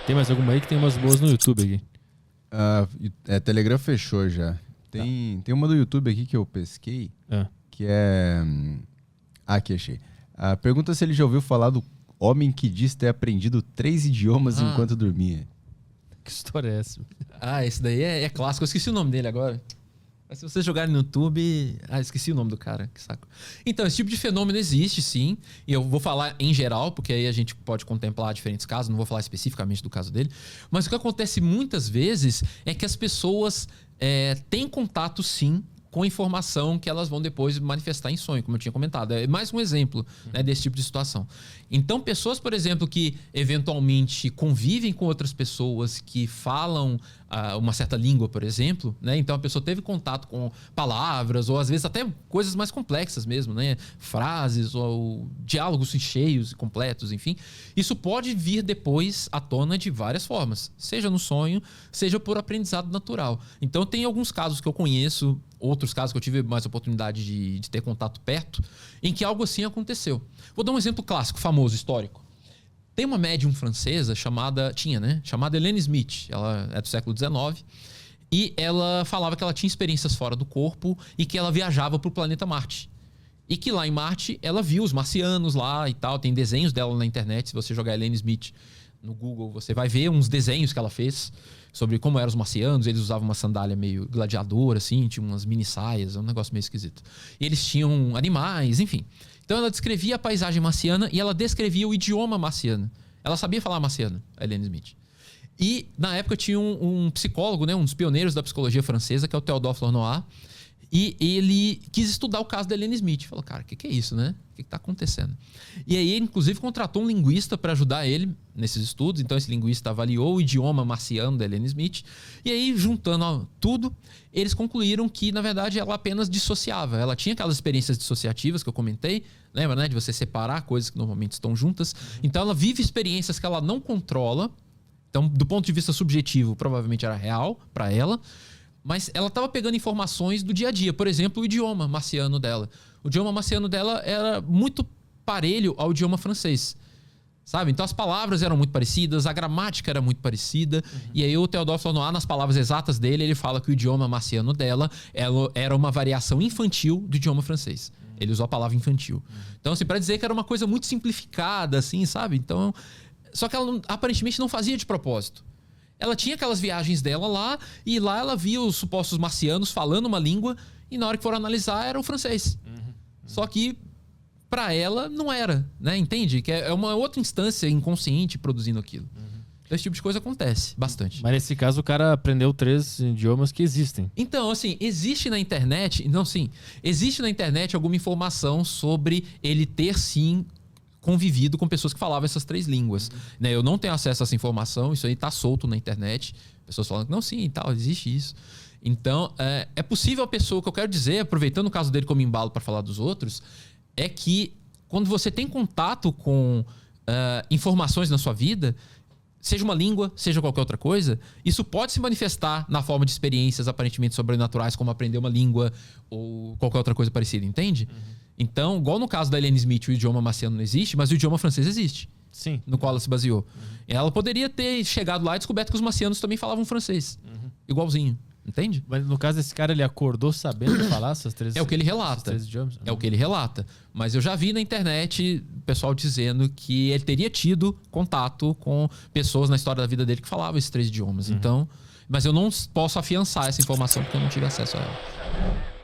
Tem mais alguma aí que tem umas boas no YouTube aqui? Telegram fechou já. Tem uma do YouTube aqui que eu pesquei, que é... aqui, achei. Pergunta se ele já ouviu falar do homem que diz ter aprendido 3 idiomas enquanto dormia. Que história é essa? Esse daí é clássico. Eu esqueci o nome dele agora. Mas se vocês jogarem no YouTube... esqueci o nome do cara. Que saco. Então, esse tipo de fenômeno existe, sim. E eu vou falar em geral, porque aí a gente pode contemplar diferentes casos. Não vou falar especificamente do caso dele. Mas o que acontece muitas vezes é que as pessoas têm contato, sim, com informação que elas vão depois manifestar em sonho, como eu tinha comentado. É mais um exemplo, né, desse tipo de situação. Então, pessoas, por exemplo, que eventualmente convivem com outras pessoas que falam uma certa língua, por exemplo, né? Então a pessoa teve contato com palavras, ou às vezes até coisas mais complexas mesmo, né? Frases ou diálogos cheios e completos, enfim. Isso pode vir depois à tona de várias formas, seja no sonho, seja por aprendizado natural. Então tem alguns casos que eu conheço, outros casos que eu tive mais oportunidade de ter contato perto, em que algo assim aconteceu. Vou dar um exemplo clássico, famoso, histórico. Tem uma médium francesa chamada Hélène Smith. Ela é do século XIX. E ela falava que ela tinha experiências fora do corpo e que ela viajava para o planeta Marte. E que lá em Marte ela viu os marcianos lá e tal. Tem desenhos dela na internet. Se você jogar Hélène Smith no Google, você vai ver uns desenhos que ela fez sobre como eram os marcianos. Eles usavam uma sandália meio gladiadora, assim, tinha umas mini saias, um negócio meio esquisito. E eles tinham animais, enfim. Então ela descrevia a paisagem marciana e ela descrevia o idioma marciano. Ela sabia falar marciano, a Hélène Smith. E na época tinha um psicólogo, né, um dos pioneiros da psicologia francesa, que é o Théodore Flournoy. E ele quis estudar o caso da Hélène Smith. Falou, cara, o que é isso, né? O que está acontecendo? E aí, inclusive, contratou um linguista para ajudar ele nesses estudos. Então, esse linguista avaliou o idioma marciano da Hélène Smith. E aí, juntando tudo, eles concluíram que, na verdade, ela apenas dissociava. Ela tinha aquelas experiências dissociativas que eu comentei. Lembra, né? De você separar coisas que normalmente estão juntas. Então, ela vive experiências que ela não controla. Então, do ponto de vista subjetivo, provavelmente era real para ela. Mas ela estava pegando informações do dia a dia. Por exemplo, o idioma marciano dela. O idioma marciano dela era muito parelho ao idioma francês. Sabe? Então as palavras eram muito parecidas, a gramática era muito parecida. E aí o Théodore Flournoy, nas palavras exatas dele, ele fala que o idioma marciano dela era uma variação infantil do idioma francês. Ele usou a palavra infantil. Então, assim, para dizer que era uma coisa muito simplificada, assim, sabe? Então, só que ela aparentemente não fazia de propósito. Ela tinha aquelas viagens dela lá, e lá ela via os supostos marcianos falando uma língua, e na hora que foram analisar era o francês. Só que para ela não era, né? Entende? Que é uma outra instância inconsciente produzindo aquilo. Esse tipo de coisa acontece bastante. Mas nesse caso o cara aprendeu 3 idiomas que existem. Então, assim, existe na internet... Não, sim. Existe na internet alguma informação sobre ele ter, sim, convivido com pessoas que falavam essas 3 línguas. Né? Eu não tenho acesso a essa informação, isso aí tá solto na internet. Pessoas falando que não, sim, e tal, existe isso. Então, é possível a pessoa, o que eu quero dizer, aproveitando o caso dele como embalo para falar dos outros, é que quando você tem contato com informações na sua vida, seja uma língua, seja qualquer outra coisa, isso pode se manifestar na forma de experiências aparentemente sobrenaturais, como aprender uma língua ou qualquer outra coisa parecida, entende? Então, igual no caso da Hélène Smith, o idioma marciano não existe, mas o idioma francês existe. Sim. No qual ela se baseou. Ela poderia ter chegado lá e descoberto que os marcianos também falavam francês. Igualzinho. Entende? Mas no caso desse cara, ele acordou sabendo falar essas 3 É o que ele relata. idiomas? É o que ele relata. Mas eu já vi na internet o pessoal dizendo que ele teria tido contato com pessoas na história da vida dele que falavam esses 3 idiomas. Então, mas eu não posso afiançar essa informação porque eu não tive acesso a ela.